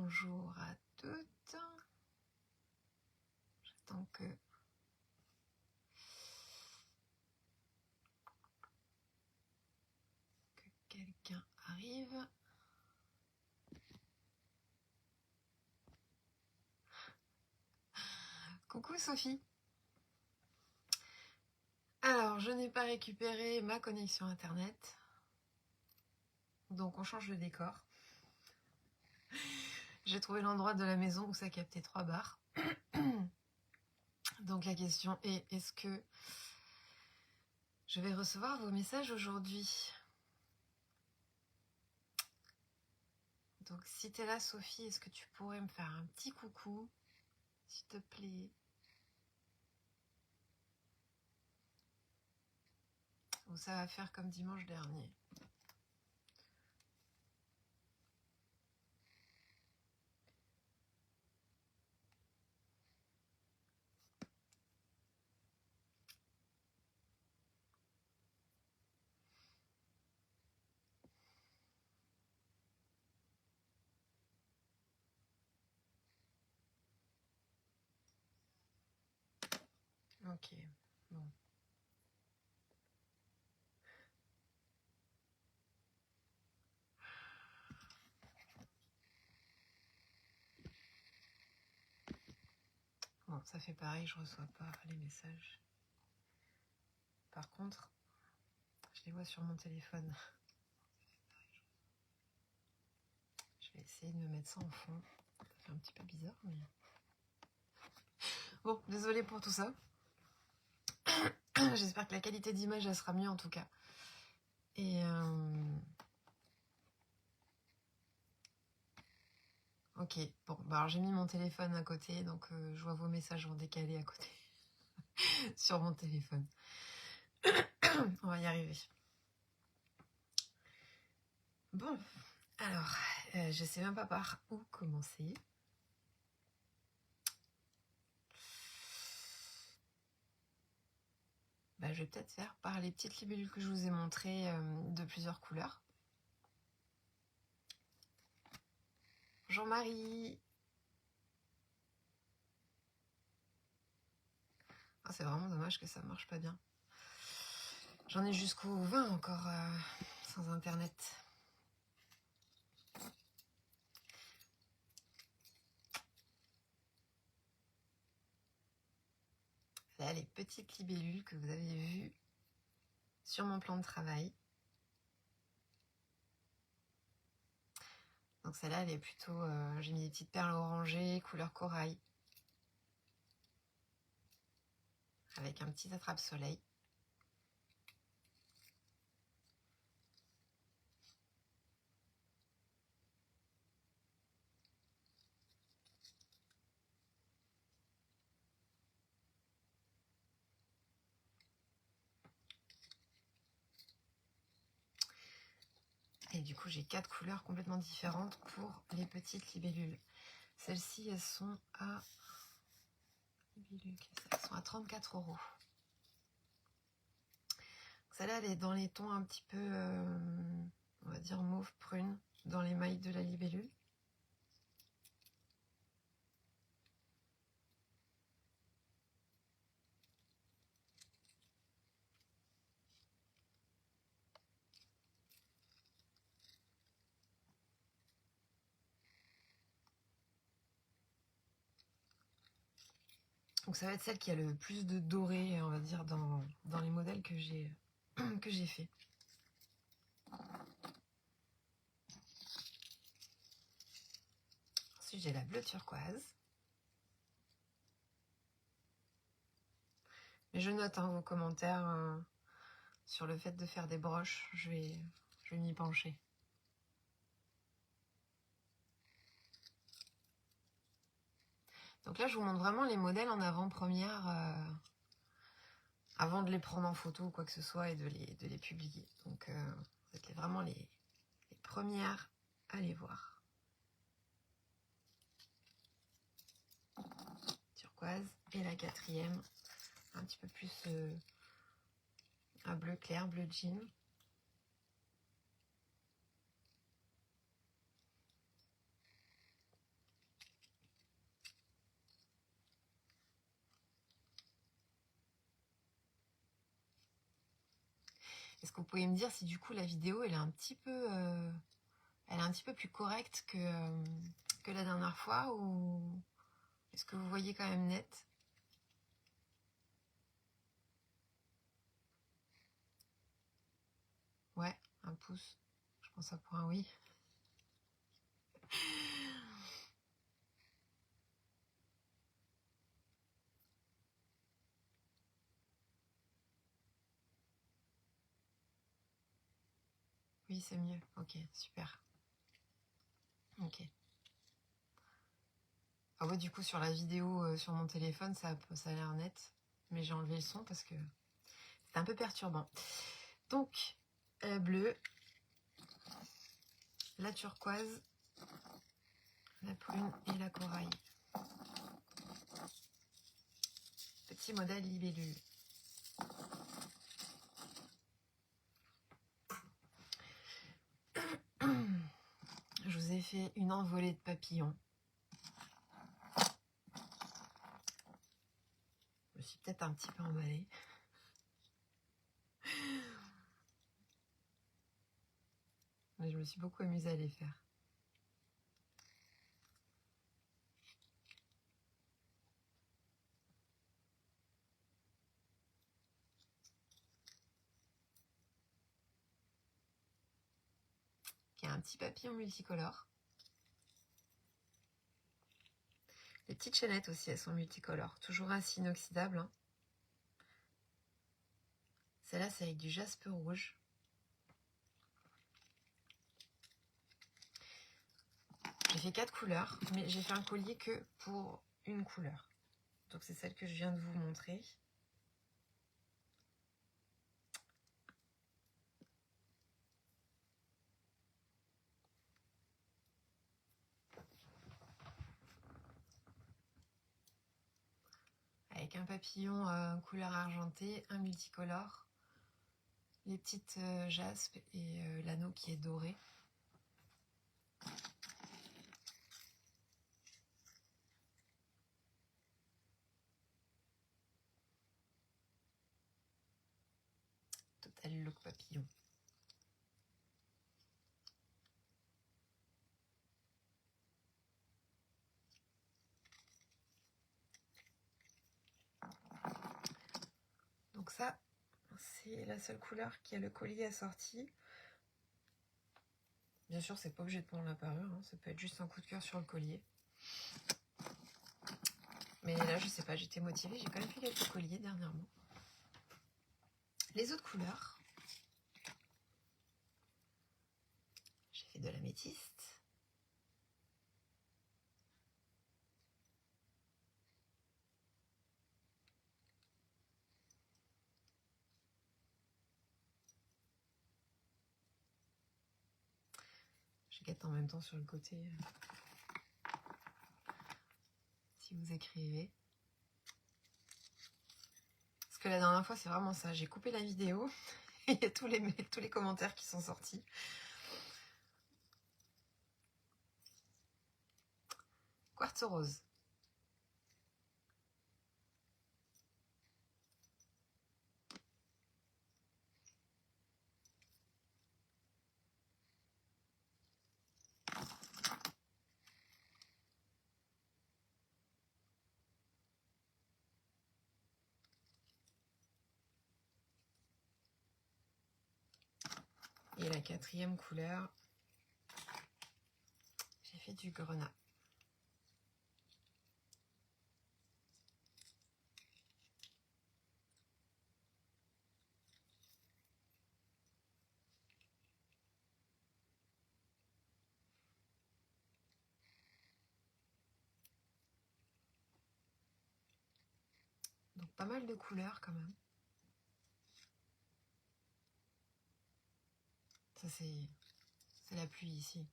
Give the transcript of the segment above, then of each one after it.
bonjour à toutes. J'attends que quelqu'un arrive. Coucou Sophie. Alors, je n'ai pas récupéré ma connexion internet. Donc on change de décor. J'ai trouvé l'endroit de la maison où ça captait 3 bars. Donc la question est, est-ce que je vais recevoir vos messages aujourd'hui? Donc si tu es là Sophie, est-ce que tu pourrais me faire un petit coucou, s'il te plaît? Ou ça va faire comme dimanche dernier. Ok, bon. Bon, ça fait pareil, je reçois pas les messages. Par contre, je les vois sur mon téléphone. Je vais essayer de me mettre ça en fond. Ça fait un petit peu bizarre, mais... Bon, désolée pour tout ça. J'espère que la qualité d'image, elle sera mieux en tout cas. Et... Ok, bon, bah alors j'ai mis mon téléphone à côté, donc je vois vos messages en décalé à côté. Sur mon téléphone. On va y arriver. Bon, alors, je sais même pas par où commencer. Bah, je vais peut-être faire par les petites libellules que je vous ai montrées de plusieurs couleurs. Jean-Marie. Ah, c'est vraiment dommage que ça marche pas bien. J'en ai jusqu'au 20 encore sans internet. Là, les petites libellules que vous avez vues sur mon plan de travail. Donc celle-là, elle est plutôt... j'ai mis des petites perles orangées, couleur corail. Avec un petit attrape-soleil. Et du coup, j'ai 4 couleurs complètement différentes pour les petites libellules. Celles-ci, elles sont à... Elles sont à 34 €. Celle-là, elle est dans les tons un petit peu, on va dire mauve prune, dans les mailles de la libellule. Donc ça va être celle qui a le plus de doré, on va dire, dans les modèles que j'ai fait. Ensuite, j'ai la bleue turquoise. Mais je note vos commentaires sur le fait de faire des broches. Je vais m'y pencher. Donc là, je vous montre vraiment les modèles en avant-première avant de les prendre en photo ou quoi que ce soit et de les publier. Donc, vous êtes vraiment les premières à les voir. Turquoise. Et la quatrième, un petit peu plus un bleu clair, bleu jean. Est-ce que vous pouvez me dire si du coup la vidéo elle est un petit peu, plus correcte que la dernière fois, ou est-ce que vous voyez quand même net? Ouais, un pouce. Je pense à pour un oui. Oui, c'est mieux. Ok, super. Ok. Ah ouais, du coup, sur la vidéo, sur mon téléphone, ça a l'air net. Mais j'ai enlevé le son parce que c'est un peu perturbant. Donc, bleu, la turquoise, la prune et la corail. Petit modèle libellule. Je vous ai fait une envolée de papillons. Je me suis peut-être un petit peu emballée. Mais je me suis beaucoup amusée à les faire. Il y a un petit papillon multicolore. Les petites chaînettes aussi, elles sont multicolores. Toujours ainsi inoxydable. Hein. Celle-là, c'est avec du jaspe rouge. J'ai fait 4 couleurs, mais j'ai fait un collier que pour une couleur. Donc c'est celle que je viens de vous montrer. Avec un papillon couleur argentée, un multicolore, les petites jaspes et l'anneau qui est doré. Total look papillon. Donc ça, c'est la seule couleur qui a le collier assorti. Bien sûr, c'est pas obligé de prendre la parure, hein. Ça peut être juste un coup de cœur sur le collier. Mais là, je sais pas, j'étais motivée, j'ai quand même fait quelques colliers dernièrement. Les autres couleurs, j'ai fait de l'améthyste. Je gâte en même temps sur le côté, si vous écrivez. Parce que la dernière fois, c'est vraiment ça. J'ai coupé la vidéo et il y a tous les commentaires qui sont sortis. Quartz rose. Et la quatrième couleur, j'ai fait du grenat. Donc pas mal de couleurs quand même. Ça c'est la pluie ici.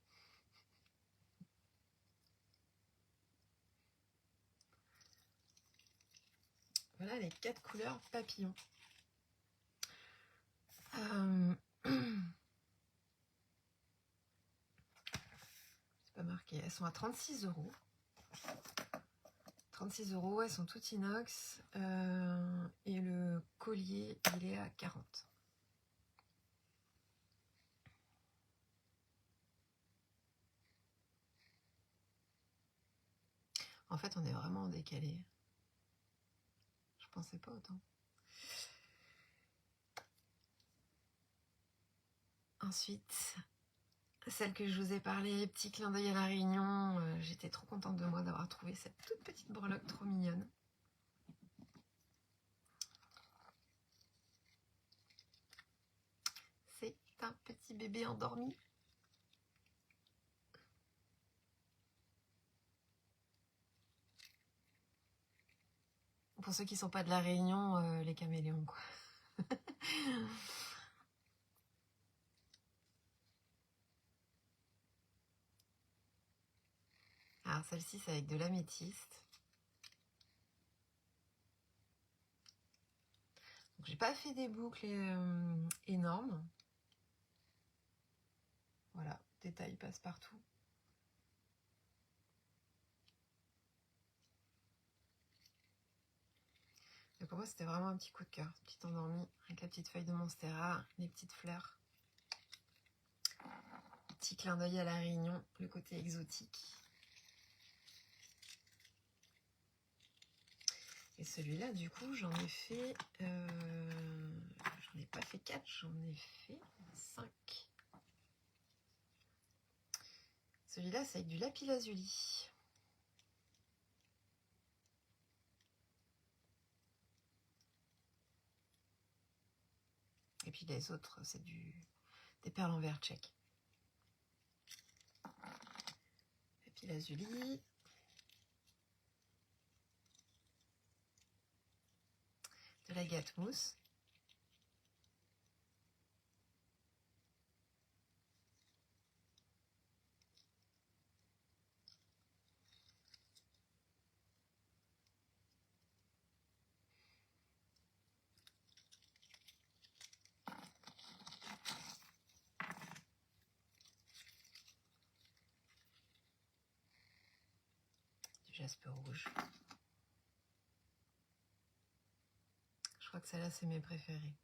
Voilà les 4 couleurs papillons. C'est pas marqué. Elles sont à 36 €. 36 €, elles sont toutes inox. Et le collier, il est à 40. En fait, on est vraiment en décalé. Je pensais pas autant. Ensuite, celle que je vous ai parlé, petit clin d'œil à la Réunion. J'étais trop contente de moi d'avoir trouvé cette toute petite breloque trop mignonne. C'est un petit bébé endormi. Pour ceux qui sont pas de la Réunion, les caméléons, quoi. Alors celle-ci, c'est avec de l'améthyste. J'ai pas fait des boucles énormes. Voilà, détail passe partout. Donc pour moi, c'était vraiment un petit coup de cœur. Petit endormi avec la petite feuille de monstera, les petites fleurs. Petit clin d'œil à la Réunion, le côté exotique. Et celui-là, du coup, j'en ai fait... j'en ai pas fait 4, j'en ai fait 5. Celui-là, c'est avec du lapis lazuli. Et puis les autres, c'est des perles en verre tchèque. Lapis lazuli. De l'agate mousse. Du jaspe rouge. Je crois que celle-là, c'est mes préférés.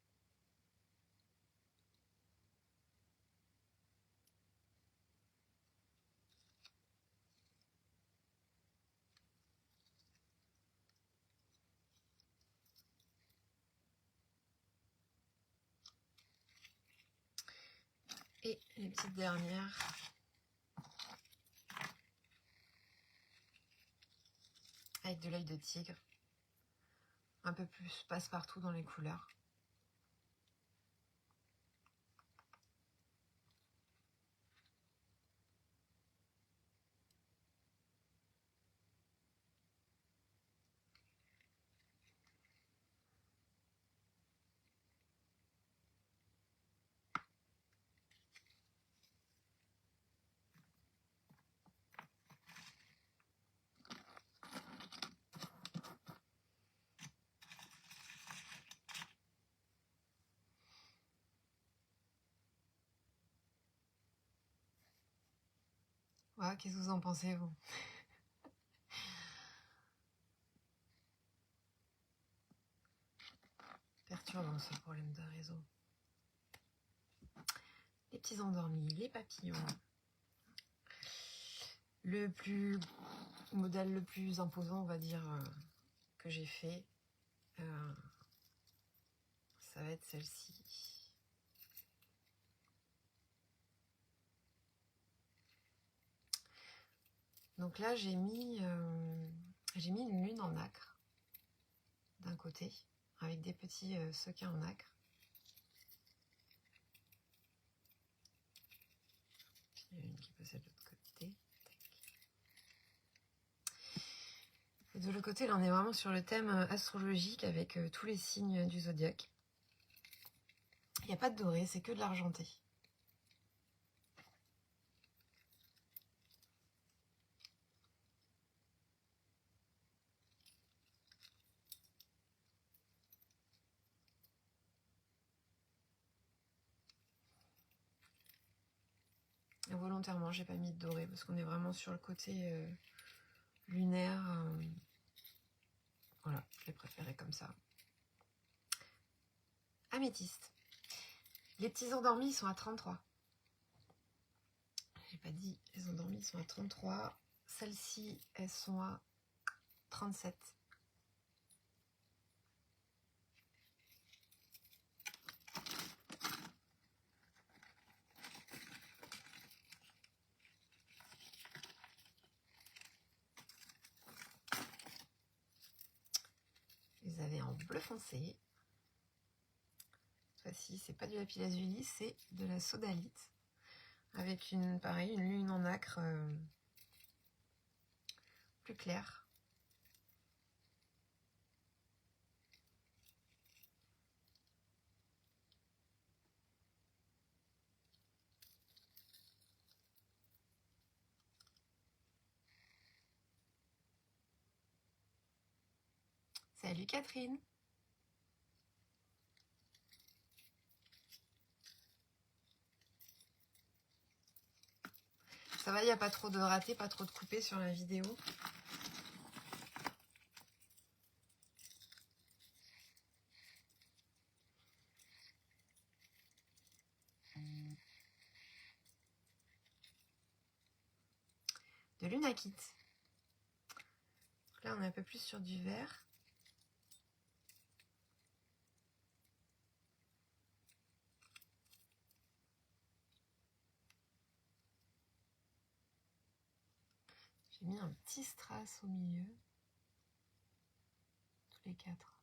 Et les petites dernières. Avec de l'œil de tigre. Un peu plus passe-partout dans les couleurs. Ouais, qu'est-ce que vous en pensez, vous? Perturbant ce problème de réseau. Les petits endormis, les papillons. Le modèle le plus imposant, on va dire, que j'ai fait, ça va être celle-ci. Donc là, j'ai mis une lune en nacre d'un côté, avec des petits sequins en nacre. Il y a une qui passe de l'autre côté. Et de l'autre côté, là, on est vraiment sur le thème astrologique avec tous les signes du zodiaque. Il n'y a pas de doré, c'est que de l'argenté. Et volontairement, j'ai pas mis de doré parce qu'on est vraiment sur le côté lunaire. Voilà, je l'ai préféré comme ça. Améthyste. Les petits endormis sont à 33. J'ai pas dit, les endormis sont à 33. Celles-ci, elles sont à 37. Vous avez en bleu foncé. Cette fois-ci, c'est pas du lapis lazuli, c'est de la sodalite. Avec pareil, une lune en nacre plus claire. Salut Catherine. Ça va, il n'y a pas trop de ratés, pas trop de coupés sur la vidéo. De l'unakite. Là, on est un peu plus sur du vert. J'ai mis un petit strass au milieu. Tous les 4.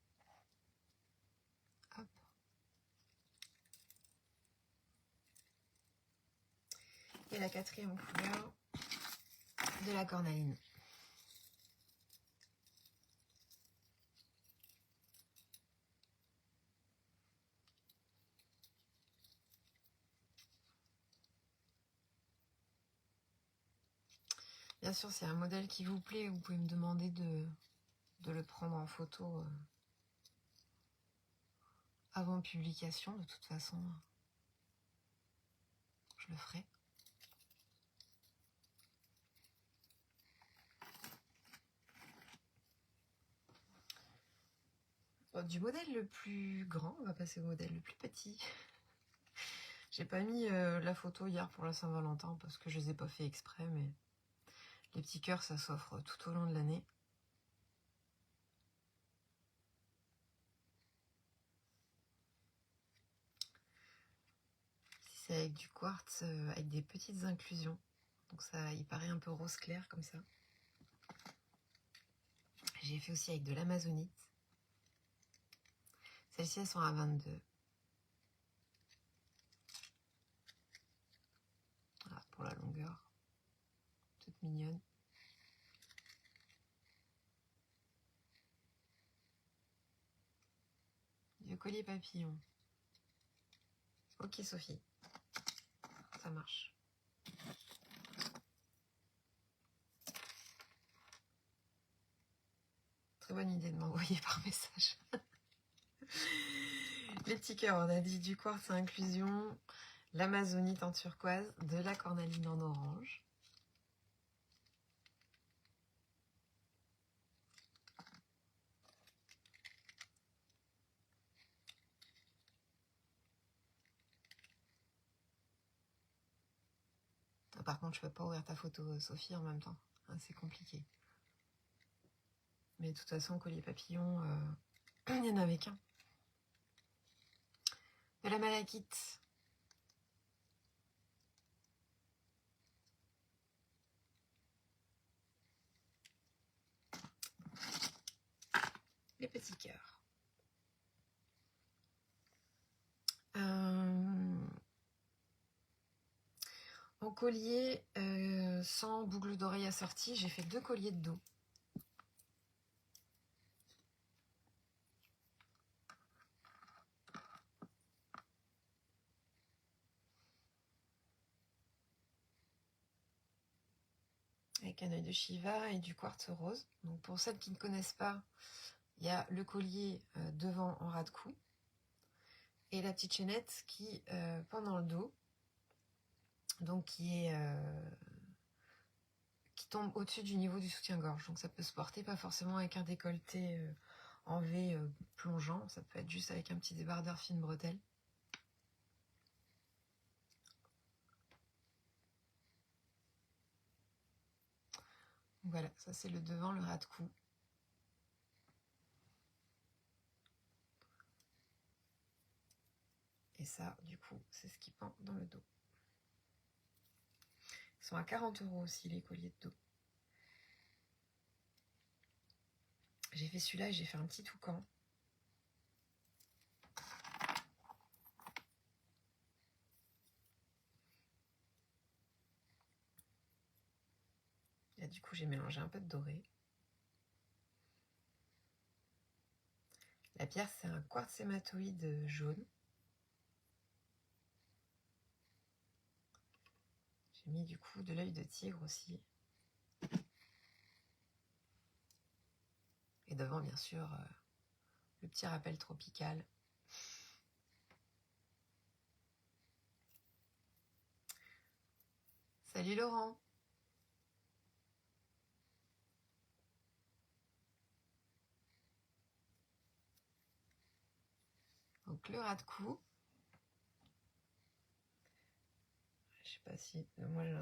Hop. Et la 4e couleur de la cornaline. Bien sûr, c'est un modèle qui vous plaît, vous pouvez me demander de le prendre en photo avant publication. De toute façon, je le ferai. Bon, du modèle le plus grand, on va passer au modèle le plus petit. J'ai pas mis la photo hier pour la Saint-Valentin parce que je les ai pas fait exprès, mais les petits cœurs, ça s'offre tout au long de l'année. C'est avec du quartz, avec des petites inclusions. Donc ça, il paraît un peu rose clair comme ça. J'ai fait aussi avec de l'amazonite. Celles-ci, elles sont à 22. Voilà, pour la longueur. Toute mignonne. Du collier papillon. Ok Sophie. Ça marche. Très bonne idée de m'envoyer par message. Les petits cœurs, on a dit du quartz à inclusion, l'amazonite en turquoise, de la cornaline en orange. Ah, par contre, je peux pas ouvrir ta photo, Sophie, en même temps. Ah, c'est compliqué. Mais de toute façon, collier papillon, il n'y en avait qu'un. De la malachite. Les petits cœurs. En collier, sans boucle d'oreille assortie, j'ai fait 2 colliers de dos. Avec un œil de Shiva et du quartz rose. Donc pour celles qui ne connaissent pas, il y a le collier devant en ras de cou et la petite chaînette qui pendant le dos, donc qui tombe au-dessus du niveau du soutien-gorge. Donc ça peut se porter pas forcément avec un décolleté en V plongeant, ça peut être juste avec un petit débardeur fine bretelle. Voilà, ça c'est le devant, le ras de cou. Et ça, du coup, c'est ce qui pend dans le dos. Ils sont à 40 € aussi, les colliers de dos. J'ai fait celui-là et j'ai fait un petit toucan. Et du coup, j'ai mélangé un peu de doré. La pierre, c'est un quartz hématoïde jaune. J'ai mis du coup de l'œil de tigre aussi. Et devant, bien sûr, le petit rappel tropical. Salut Laurent! Donc le ras de cou. Je sais pas si... Moi, je...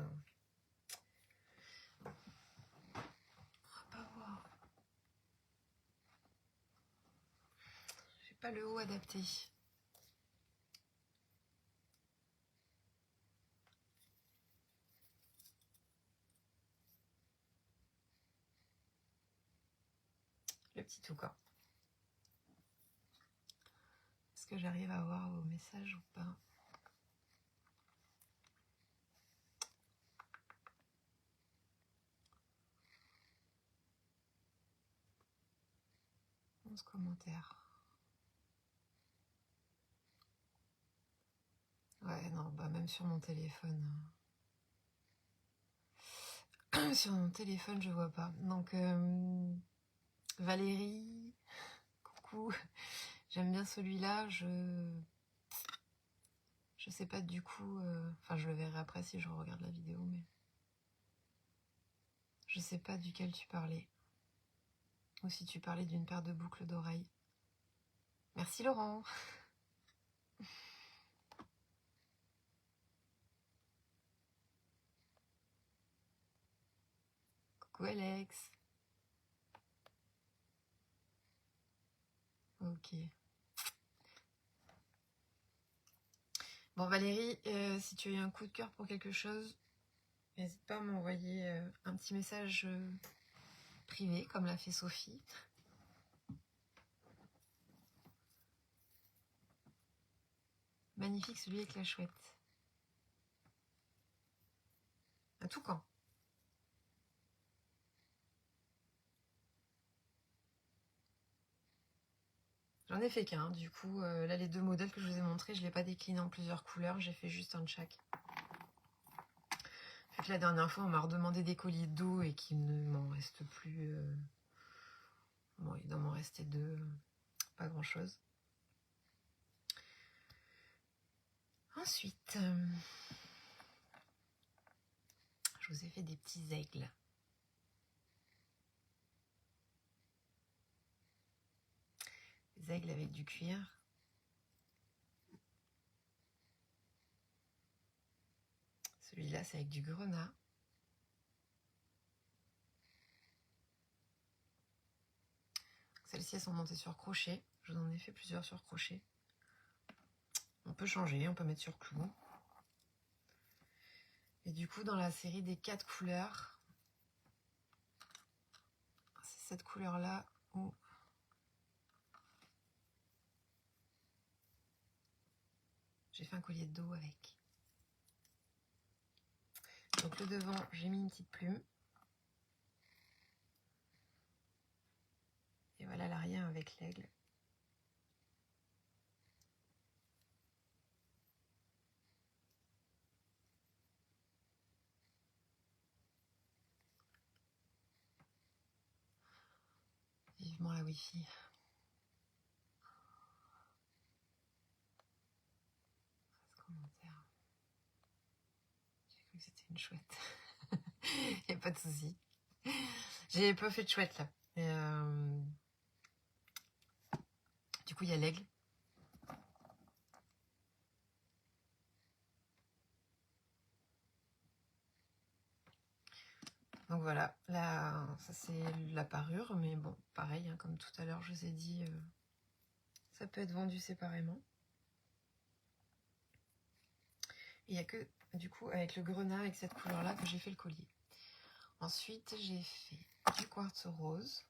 On va pas voir. J'ai pas le haut adapté. Le petit toucan. Est-ce que j'arrive à voir vos messages ou pas? Commentaires. Ouais, non, bah même sur mon téléphone. Sur mon téléphone, je vois pas. Donc, Valérie, coucou. J'aime bien celui-là. Je sais pas du coup. Enfin, je le verrai après si je regarde la vidéo, mais je sais pas duquel tu parlais. Ou si tu parlais d'une paire de boucles d'oreilles. Merci Laurent. Coucou Alex. Ok. Bon Valérie, si tu as eu un coup de cœur pour quelque chose, n'hésite pas à m'envoyer un petit message privé, comme l'a fait Sophie. Magnifique celui avec la chouette. Un toucan. J'en ai fait qu'un, du coup, là les deux modèles que je vous ai montrés, je ne l'ai pas décliné en plusieurs couleurs, j'ai fait juste un de chaque. Vu que la dernière fois, on m'a redemandé des colliers d'eau et qu'il ne m'en reste plus... Bon, il doit m'en rester deux, pas grand-chose. Ensuite, je vous ai fait des petits aigles. Des aigles avec du cuir. Celui-là, c'est avec du grenat. Celles-ci, elles sont montées sur crochet. Je vous en ai fait plusieurs sur crochet. On peut changer, on peut mettre sur clou. Et du coup, dans la série des 4 couleurs, c'est cette couleur-là où j'ai fait un collier de dos avec. Donc le devant, j'ai mis une petite plume. Et voilà l'arrière avec l'aigle. Vivement la Wi-Fi. Commentaire. J'ai cru que c'était une chouette. Il n'y a pas de souci. J'ai pas fait de chouette là. Et du coup, il y a l'aigle. Donc voilà, là, ça c'est la parure, mais bon, pareil, hein, comme tout à l'heure, je vous ai dit, ça peut être vendu séparément. il n'y a que du coup avec le grenat, avec cette couleur là, que j'ai fait le collier. Ensuite j'ai fait du quartz rose.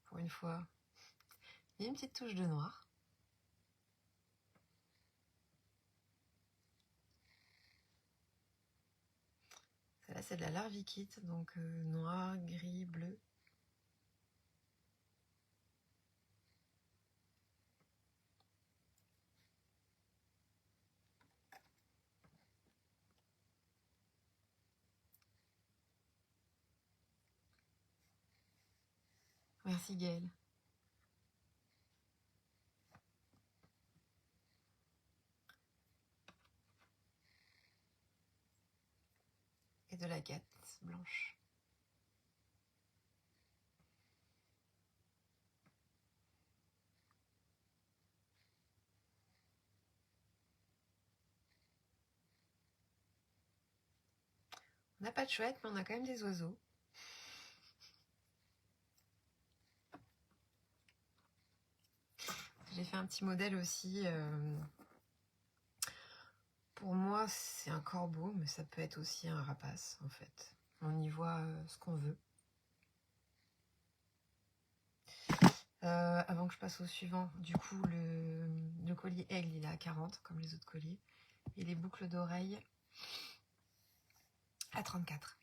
Pour une fois, il y a une petite touche de noir. Celle-là, c'est de la larvikite, donc noir, gris, bleu. Merci Gaëlle. Et de l'agate blanche. On n'a pas de chouette, mais on a quand même des oiseaux. J'ai fait un petit modèle aussi. Pour moi, c'est un corbeau, mais ça peut être aussi un rapace, en fait. On y voit ce qu'on veut. Avant que je passe au suivant, du coup, le collier aigle, il est à 40, comme les autres colliers. Et les boucles d'oreilles à 34.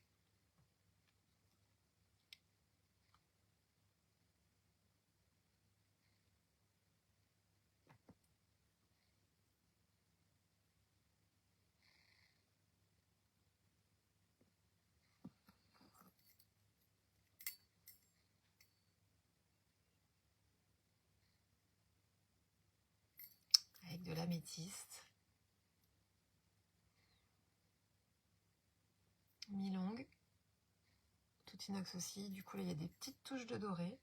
Avec de l'améthyste. Mi-longue. Tout inox aussi. Du coup, là, il y a des petites touches de doré.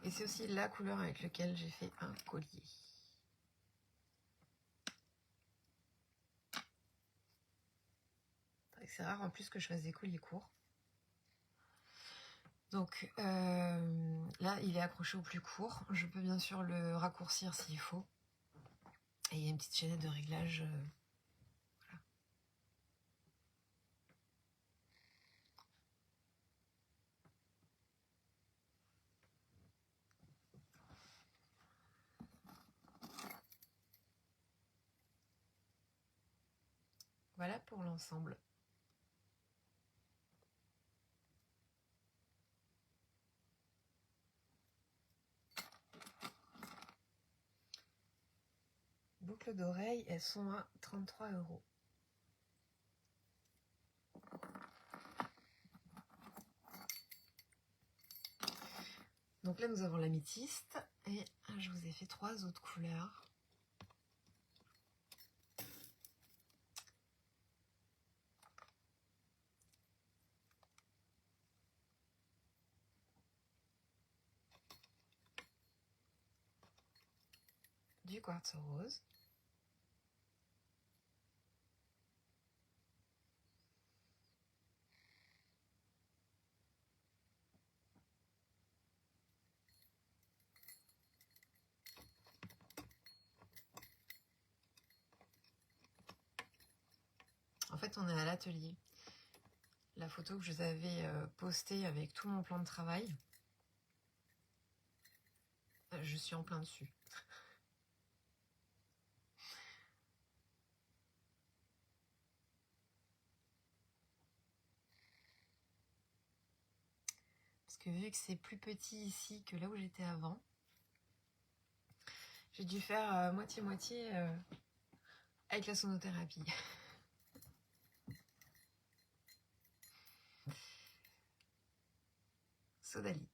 Et c'est aussi la couleur avec laquelle j'ai fait un collier. C'est rare en plus que je fasse des colliers courts. Donc là, il est accroché au plus court. Je peux bien sûr le raccourcir s'il faut. Et il y a une petite chaînette de réglage. Voilà. Voilà pour l'ensemble. Boucles d'oreilles, elles sont à 33 €. Donc là, nous avons l'améthyste et je vous ai fait 3 autres couleurs. Du quartz rose. En fait, on est à l'atelier. La photo que je vous avais postée avec tout mon plan de travail, je suis en plein dessus. Parce que vu que c'est plus petit ici que là où j'étais avant, j'ai dû faire moitié-moitié avec la sonothérapie. Sodalite.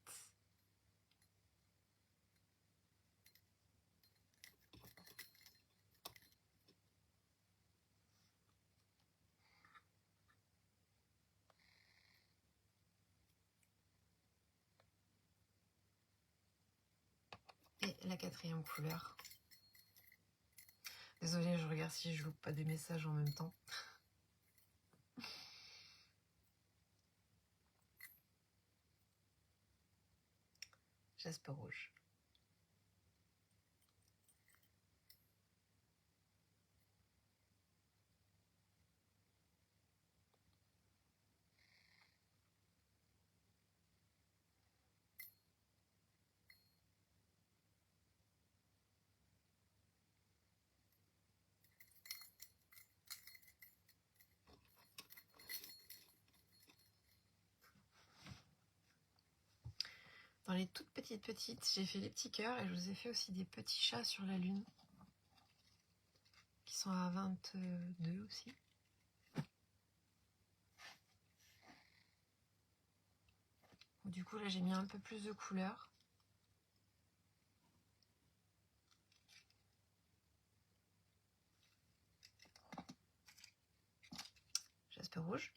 Et la quatrième couleur. Désolée, je regarde si je loupe pas des messages en même temps. Jasper rouge. Dans les toutes petites, j'ai fait les petits cœurs et je vous ai fait aussi des petits chats sur la lune qui sont à 22 aussi. Du coup là j'ai mis un peu plus de couleurs. Jasper rouge.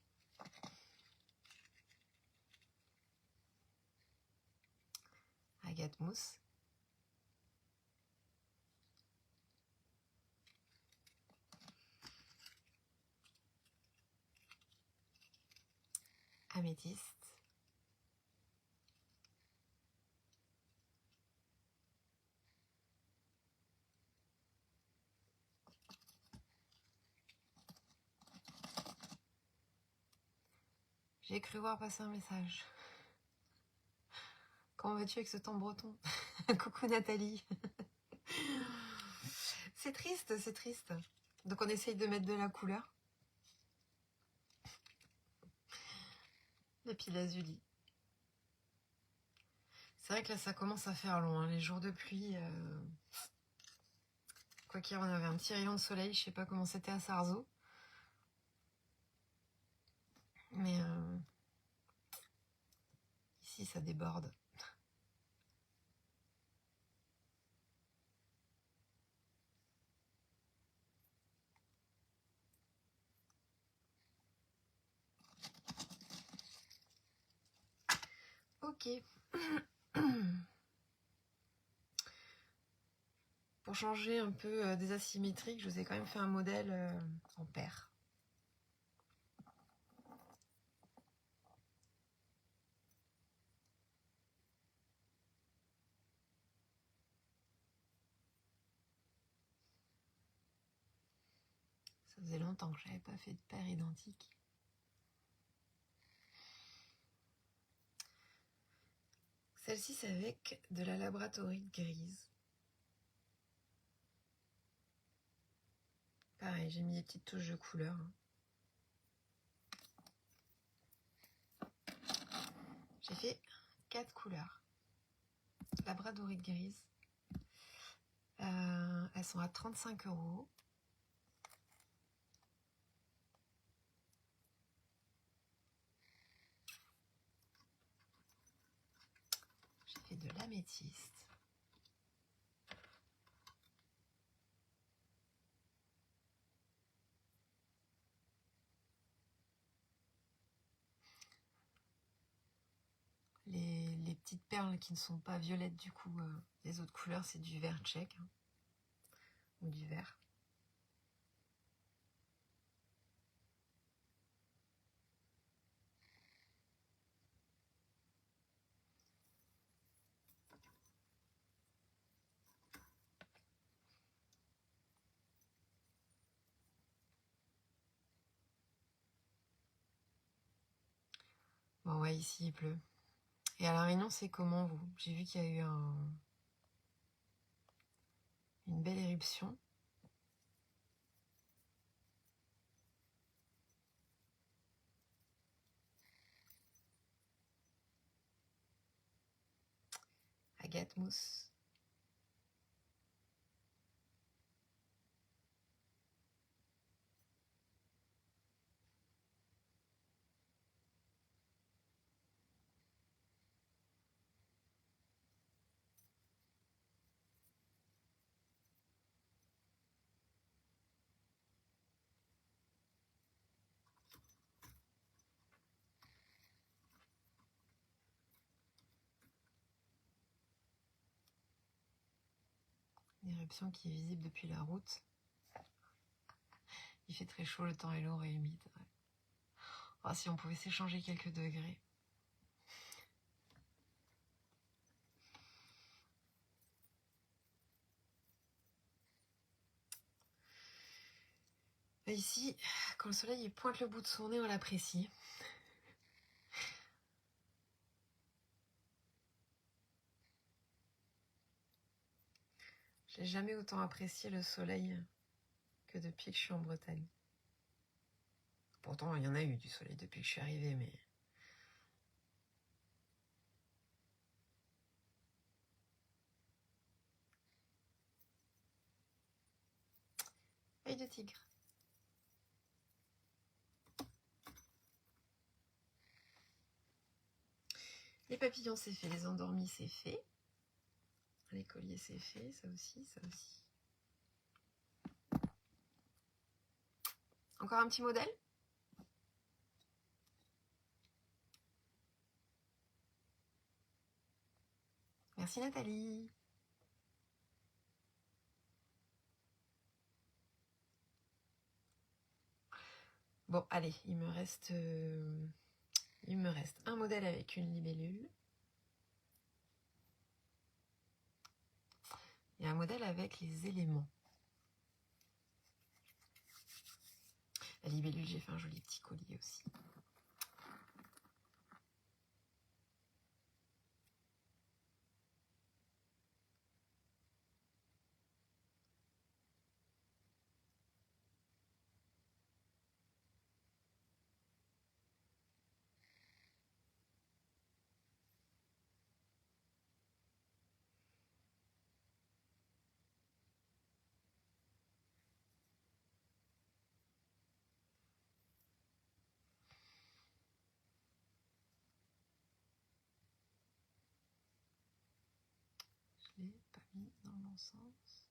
Agate mousse. Améthyste. J'ai cru voir passer un message. Comment vas-tu avec ce temps breton? Coucou Nathalie. C'est triste, c'est triste. Donc on essaye de mettre de la couleur. Et puis lazuli. C'est vrai que là ça commence à faire long, hein. Les jours de pluie. Quoi qu'il y ait, on avait un petit rayon de soleil, je sais pas comment c'était à Sarzeau. Mais ici ça déborde. Ok. Pour changer un peu des asymétriques, je vous ai quand même fait un modèle en paire. Ça faisait longtemps que je n'avais pas fait de paire identique. Celle-ci, c'est avec de la labradorite grise. Pareil, j'ai mis des petites touches de couleur. J'ai fait 4 couleurs. Labradorite grise. Elles sont à 35 €. J'ai fait de l'améthyste. Les petites perles qui ne sont pas violettes, du coup, les autres couleurs, c'est du vert tchèque, hein, ou du vert. Bon, ouais, ici, il pleut. Et à La Réunion, c'est comment, vous? J'ai vu qu'il y a eu une belle éruption. Agate mousse. Éruption qui est visible depuis la route. Il fait très chaud, le temps est lourd et humide. Ouais. Oh, si on pouvait s'échanger quelques degrés. Et ici, quand le soleil pointe le bout de son nez, on l'apprécie. J'ai jamais autant apprécié le soleil que depuis que je suis en Bretagne. Pourtant, il y en a eu du soleil depuis que je suis arrivée, mais... Œil de tigre. Les papillons, c'est fait. Les endormis, c'est fait. Les colliers, c'est fait. Ça aussi, ça aussi. Encore un petit modèle? Merci Nathalie. Bon, allez, il me reste un modèle avec une libellule. Et un modèle avec les éléments. La libellule, j'ai fait un joli petit collier aussi. Je l'ai pas mis dans le bon sens.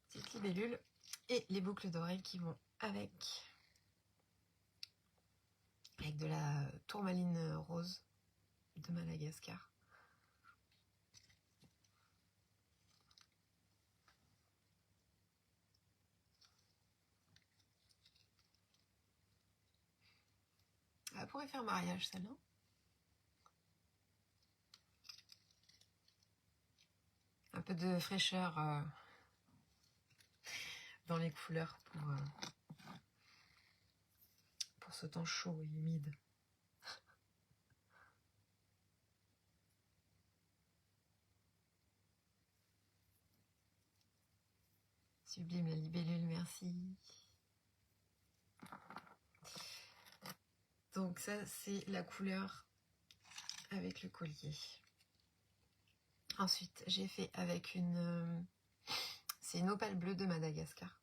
Petite libellule et les boucles d'oreilles qui vont avec de la tourmaline rose de Madagascar. Elle pourrait faire mariage celle-là. Un peu de fraîcheur dans les couleurs pour ce temps chaud et humide. Sublime la libellule, merci. Donc ça, c'est la couleur avec le collier. Ensuite, j'ai fait avec une... c'est une opale bleue de Madagascar.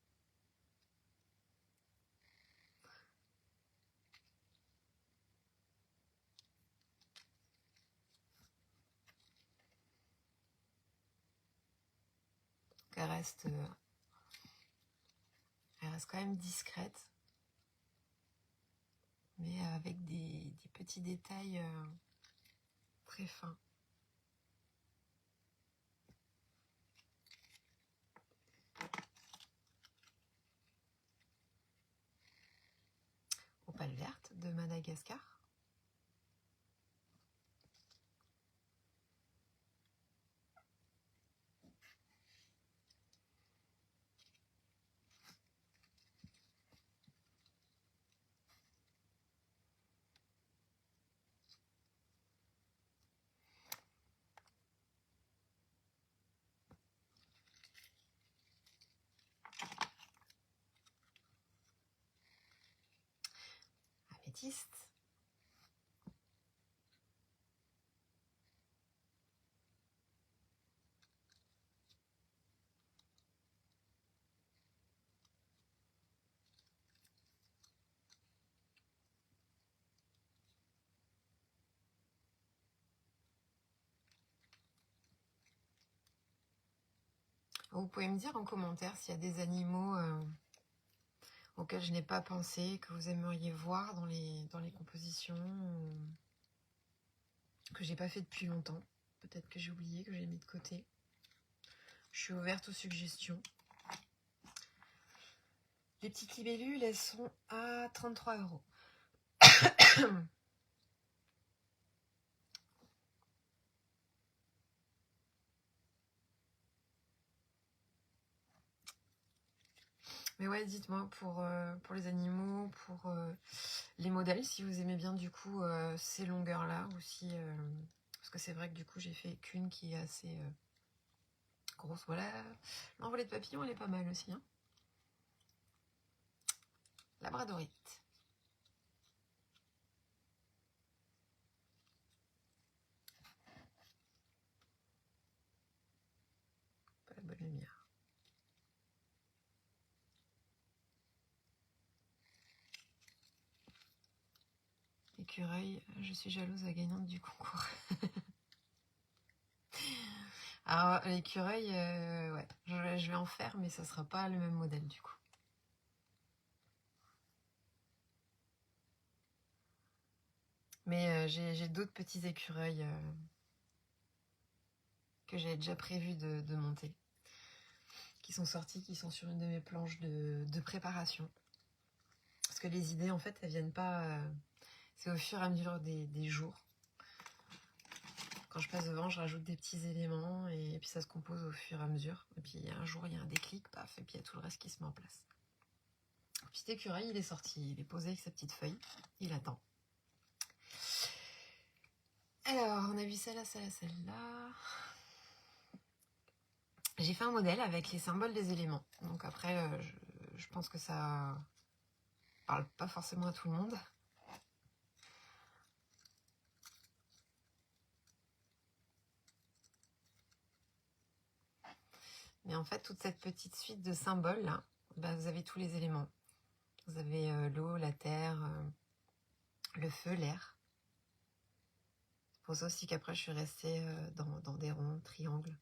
Donc elle reste quand même discrète. Mais avec des petits détails très fins. Opale verte de Madagascar. Améthyste. Vous pouvez me dire en commentaire s'il y a des animaux auxquels je n'ai pas pensé, que vous aimeriez voir dans les compositions, que j'ai pas fait depuis longtemps, peut-être que j'ai oublié, que j'ai mis de côté. Je suis ouverte aux suggestions. Les petites libellules, elles sont à 33 €. Mais ouais, dites-moi pour les animaux, pour les modèles, si vous aimez bien du coup ces longueurs-là, ou si... parce que c'est vrai que du coup j'ai fait qu'une qui est assez grosse. Voilà, l'envolée de papillon, elle est pas mal aussi. Hein. Labradorite. Pas la bonne lumière. Écureuil, je suis jalouse de la gagnante du concours. Alors l'écureuil, ouais, je vais en faire, mais ça sera pas le même modèle du coup. Mais j'ai d'autres petits écureuils que j'avais déjà prévu de monter, qui sont sortis, qui sont sur une de mes planches de préparation. Parce que les idées, en fait, elles viennent pas... c'est au fur et à mesure des jours. Quand je passe devant, je rajoute des petits éléments, et puis ça se compose au fur et à mesure. Et puis un jour, il y a un déclic, paf, et puis il y a tout le reste qui se met en place. Le petit écureuil, il est sorti, il est posé avec sa petite feuille, il attend. Alors, on a vu celle-là, celle-là, celle-là. J'ai fait un modèle avec les symboles des éléments. Donc après, je pense que ça parle pas forcément à tout le monde. Mais en fait, toute cette petite suite de symboles, là, bah, vous avez tous les éléments. Vous avez l'eau, la terre, le feu, l'air. C'est pour ça aussi qu'après, je suis restée dans des ronds, triangles.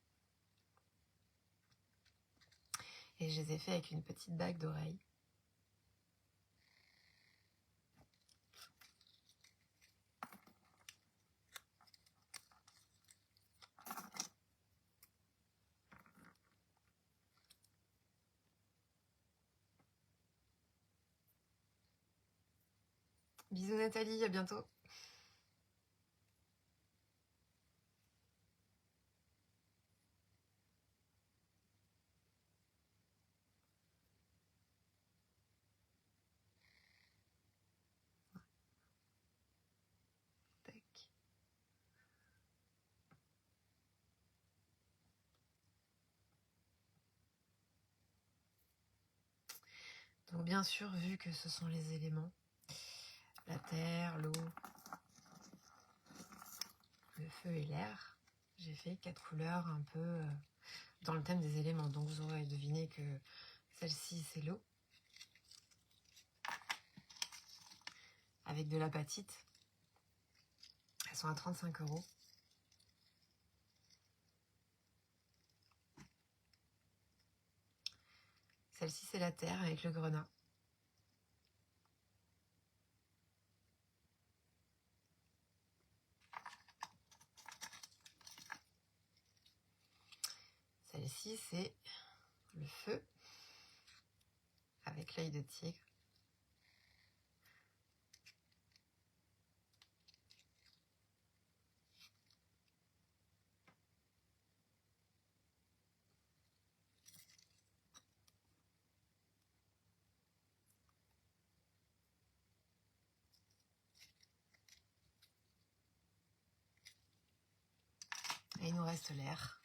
Et je les ai fait avec une petite bague d'oreille. Bisous Nathalie, à bientôt. Tac. Donc bien sûr, vu que ce sont les éléments, la terre, l'eau, le feu et l'air, j'ai fait 4 couleurs un peu dans le thème des éléments. Donc vous aurez deviné que celle-ci c'est l'eau, avec de l'apatite. Elles sont à 35 €. Celle-ci c'est la terre avec le grenat. Celle-ci c'est le feu avec l'œil de tigre. Et il nous reste l'air.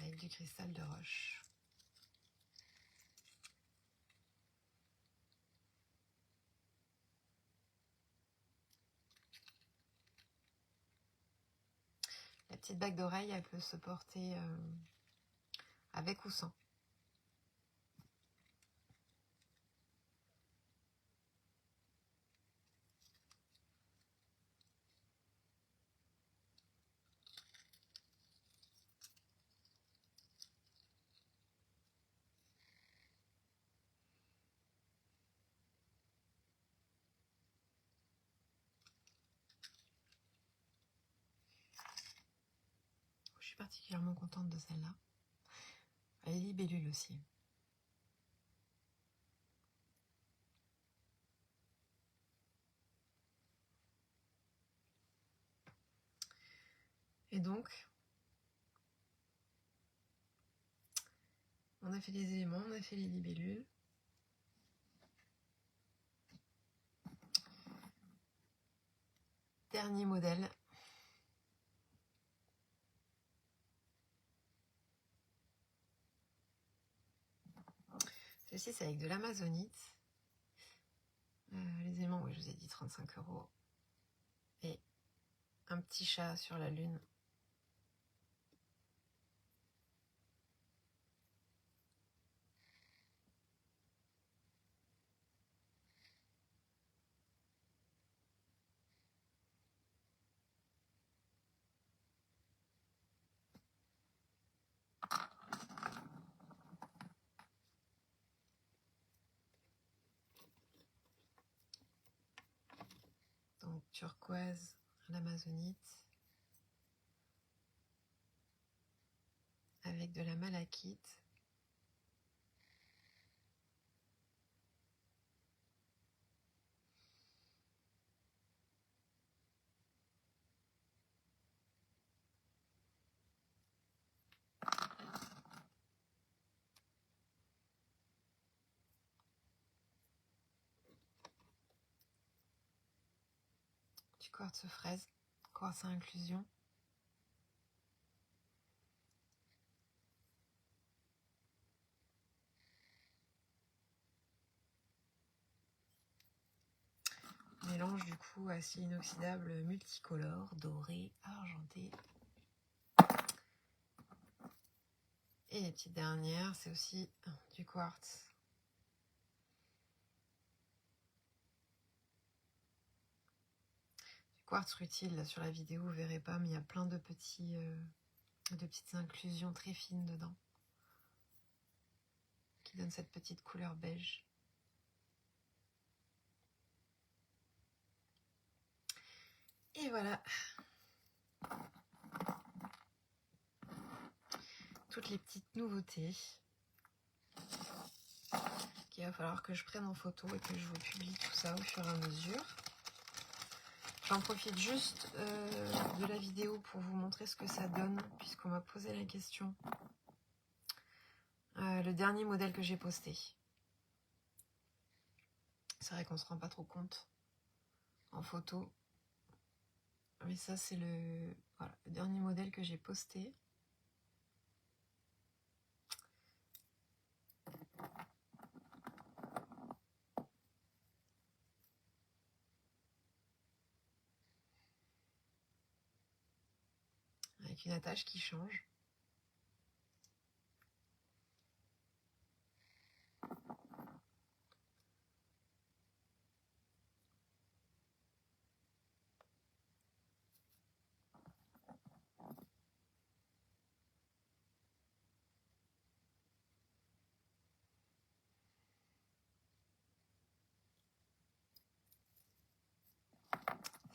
Avec du cristal de roche. La petite bague d'oreille, elle peut se porter avec ou sans. particulièrement contente de celle-là. Les libellules aussi. Et donc, on a fait les éléments, on a fait les libellules. Dernier modèle. Celle-ci, c'est avec de l'amazonite. Les éléments, oui, je vous ai dit 35 €. Et un petit chat sur la lune. Donc turquoise à l'amazonite. Avec de la malachite. Du quartz fraise, quartz à inclusion. Mélange du coup acier inoxydable multicolore, doré, argenté. Et les petites dernières, c'est aussi du quartz. Du quartz rutile, là sur la vidéo vous verrez pas, mais il y a plein de petites inclusions très fines dedans. Qui donnent cette petite couleur beige. Et voilà. Toutes les petites nouveautés qu'il va falloir que je prenne en photo et que je vous publie tout ça au fur et à mesure. J'en profite juste de la vidéo pour vous montrer ce que ça donne, puisqu'on m'a posé la question. Le dernier modèle que j'ai posté. C'est vrai qu'on se rend pas trop compte en photo. Mais ça, c'est le dernier modèle que j'ai posté. Avec une attache qui change.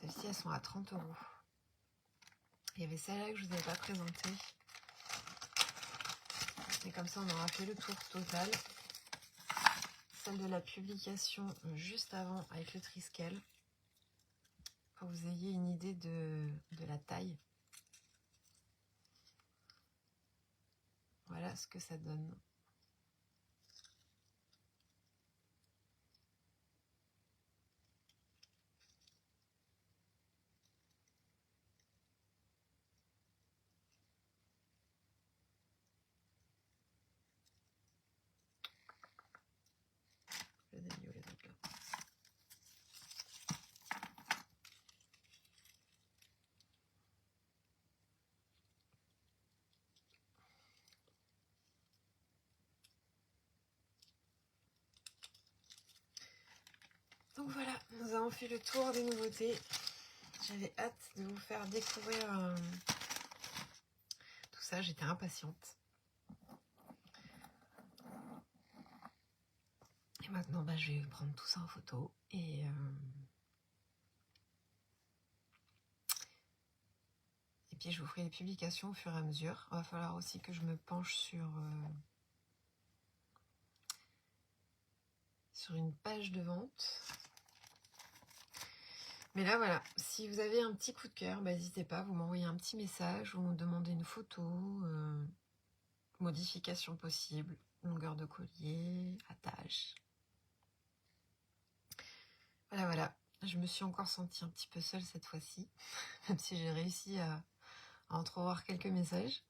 Celles-ci, elles sont à 30 €. Il y avait celle-là que je ne vous avais pas présentée. Et comme ça, on aura fait le tour total. Celle de la publication juste avant avec le Triskel. Pour que vous ayez une idée de la taille. Voilà ce que ça donne. Je les ai mis où les autres là. Donc voilà, nous avons fait le tour des nouveautés. J'avais hâte de vous faire découvrir tout ça, j'étais impatiente. Et maintenant, je vais prendre tout ça en photo et puis je vous ferai les publications au fur et à mesure. Il va falloir aussi que je me penche sur une page de vente. Mais là voilà, si vous avez un petit coup de cœur, n'hésitez pas, vous m'envoyez un petit message, vous me demandez une photo, modification possible, longueur de collier, attache. Voilà, je me suis encore sentie un petit peu seule cette fois-ci, même si j'ai réussi à entrevoir quelques messages.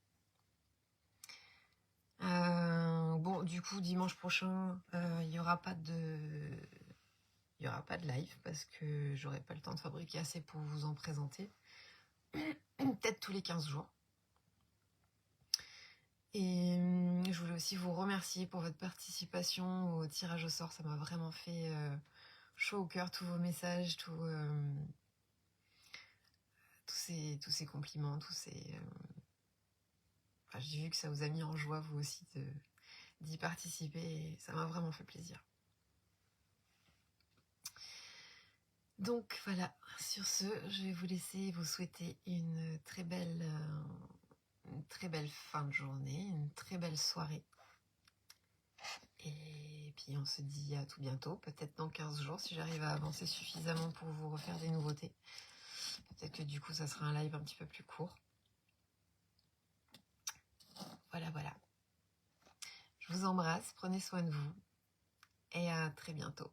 Bon, du coup, dimanche prochain, il n'y aura pas de live parce que j'aurai pas le temps de fabriquer assez pour vous en présenter. Peut-être tous les 15 jours. Et je voulais aussi vous remercier pour votre participation au tirage au sort. Ça m'a vraiment fait chaud au cœur, tous vos messages, tous ces compliments, j'ai vu que ça vous a mis en joie, vous aussi, d'y participer. Et ça m'a vraiment fait plaisir. Donc voilà, sur ce, je vais vous laisser vous souhaiter une très belle fin de journée, une très belle soirée. Et puis on se dit à tout bientôt, peut-être dans 15 jours si j'arrive à avancer suffisamment pour vous refaire des nouveautés. Peut-être que du coup ça sera un live un petit peu plus court. Voilà. Je vous embrasse, prenez soin de vous et à très bientôt.